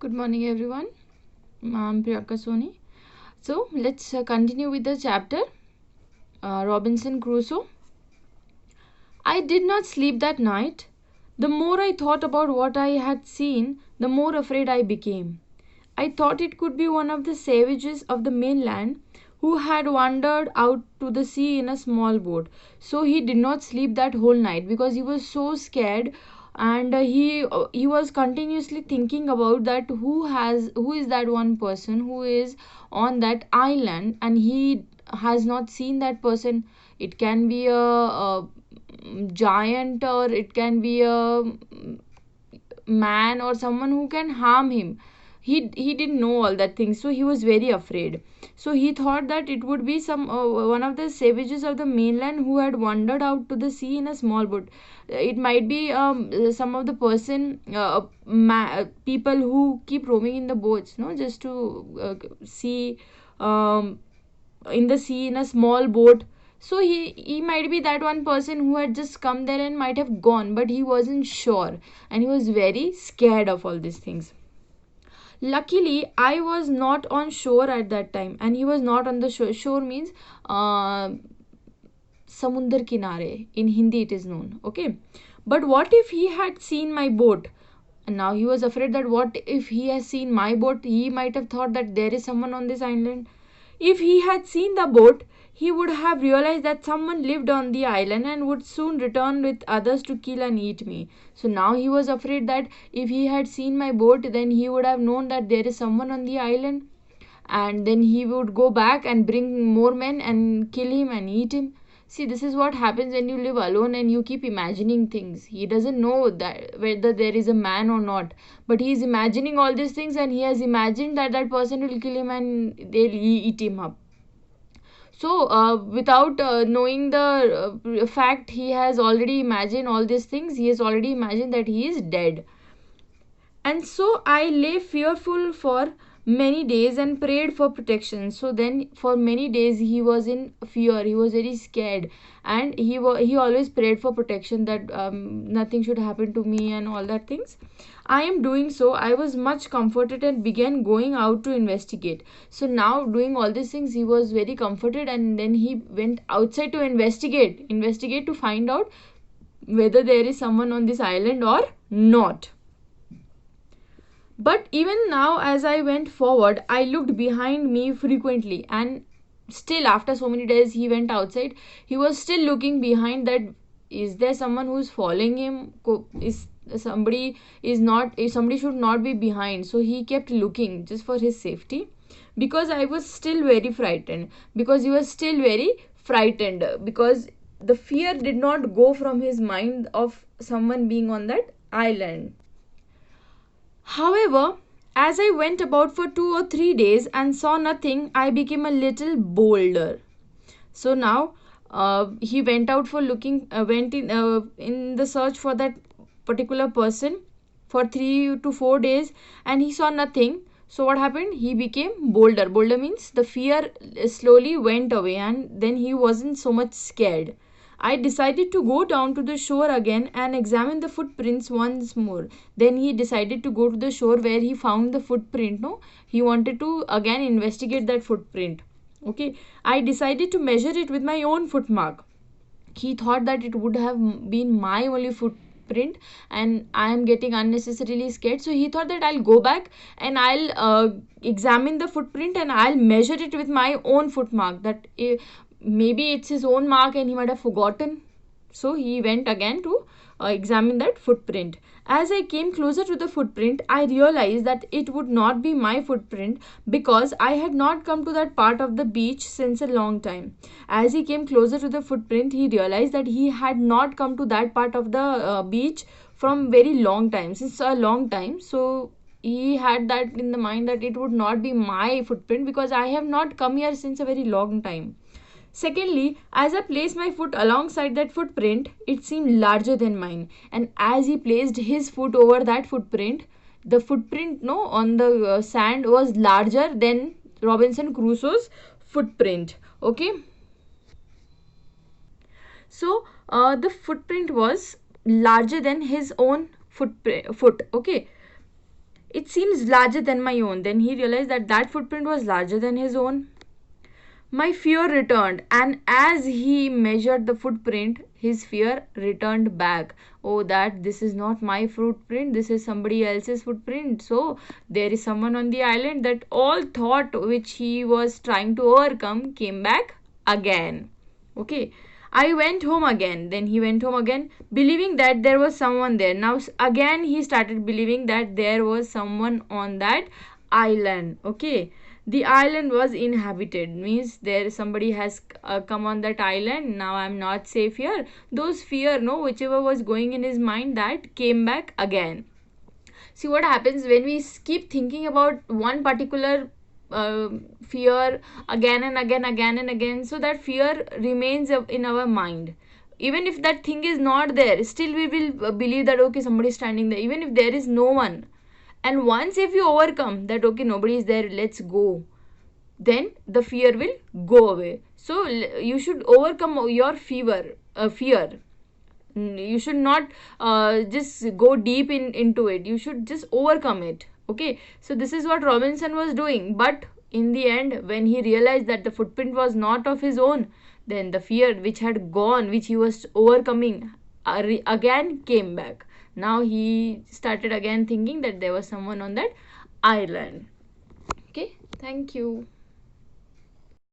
Good morning, everyone. I'm Priyanka Soni. So let's continue with the chapter Robinson Crusoe. I did not sleep that night. The more I thought about what I had seen, the more afraid I became. I thought it could be one of the savages of the mainland who had wandered out to the sea in a small boat. So he did not sleep that whole night because he was so scared, and he was continuously thinking about that who is that one person who is on that island, and he has not seen that person. It can be a giant, or it can be a man or someone who can harm him. He didn't know all that things, so he was very afraid. So he thought that it would be some one of the savages of the mainland who had wandered out to the sea in a small boat. It might be some of the people who keep roaming in the boats, no, just to see um, in the sea in a small boat. So he might be that one person who had just come there and might have gone, but he wasn't sure, and he was very scared of all these things. Luckily, I was not on shore at that time, and he was not on the shore. Shore means samundar kinare, in Hindi it is known. Okay, but what if he had seen my boat? And now he was afraid that what if he has seen my boat? He might have thought that there is someone on this island. If he had seen the boat, he would have realized that someone lived on the island and would soon return with others to kill and eat me. So now he was afraid that if he had seen my boat, then he would have known that there is someone on the island, and then he would go back and bring more men and kill him and eat him. See, this is what happens when you live alone and you keep imagining things. He doesn't know that whether there is a man or not, but he is imagining all these things, and he has imagined that that person will kill him and they'll eat him up. So without knowing the fact, he has already imagined all these things. He has already imagined that he is dead. And so I lay fearful for many days and prayed for protection. So then for many days he was in fear, he was very scared, and he always prayed for protection, that nothing should happen to me and all that things. I am doing so, I was much comforted and began going out to investigate. So now, doing all these things, he was very comforted, and then he went outside to investigate to find out whether there is someone on this island or not. But even now, as I went forward, I looked behind me frequently, and still, after so many days, he went outside. He was still looking behind, that is there someone who's following him? Is somebody is not? If somebody should not be behind. So he kept looking just for his safety, because I was still very frightened. Because he was still very frightened, because the fear did not go from his mind of someone being on that island. However, as I went about for 2 or 3 days and saw nothing, I became a little bolder. So now he went out for went in the search for that particular person for 3 to 4 days, and he saw nothing. So what happened? He became bolder. Bolder means the fear slowly went away, and then he wasn't so much scared. I decided to go down to the shore again and examine the footprints once more. Then he decided to go to the shore where he found the footprint. No, he wanted to again investigate that footprint. Okay, I decided to measure it with my own footmark. He thought that it would have been my only footprint, and I am getting unnecessarily scared. So he thought that I'll go back and I'll examine the footprint and I'll measure it with my own footmark. That maybe it's his own mark and he might have forgotten. So he went again to examine that footprint. As I came closer to the footprint, I realized that it would not be my footprint, because I had not come to that part of the beach since a long time. As he came closer to the footprint, he realized that he had not come to that part of the beach from very long time, since a long time. So he had that in the mind that it would not be my footprint, because I have not come here since a very long time. Secondly, as I placed my foot alongside that footprint, it seemed larger than mine. And as he placed his foot over that footprint, the footprint, no, on the sand was larger than Robinson Crusoe's footprint. Okay, so the footprint was larger than his own foot. Okay, It seems larger than my own. Then he realized that that footprint was larger than his own. My fear returned, and as he measured the footprint, his fear returned back. Oh, that this is not my footprint, this is somebody else's footprint. So, there is someone on the island. That all thought which he was trying to overcome came back again. Okay. I went home again. Then he went home again, believing that there was someone there. Now, again, he started believing that there was someone on that island. Okay, the island was inhabited, means there somebody has come on that island. Now I'm not safe here. Those fear, no, whichever was going in his mind, that came back again. See what happens when we keep thinking about one particular fear again and again, so that fear remains in our mind. Even if that thing is not there, still we will believe that okay, somebody is standing there, even if there is no one. And once if you overcome that, okay, nobody is there, let's go, then the fear will go away. So you should overcome your fear. You should not just go deep into it, you should just overcome it. Okay, so this is what Robinson was doing, but in the end, when he realized that the footprint was not of his own, then the fear which had gone, which he was overcoming, again came back. Now he started again thinking that there was someone on that island. Okay, thank you.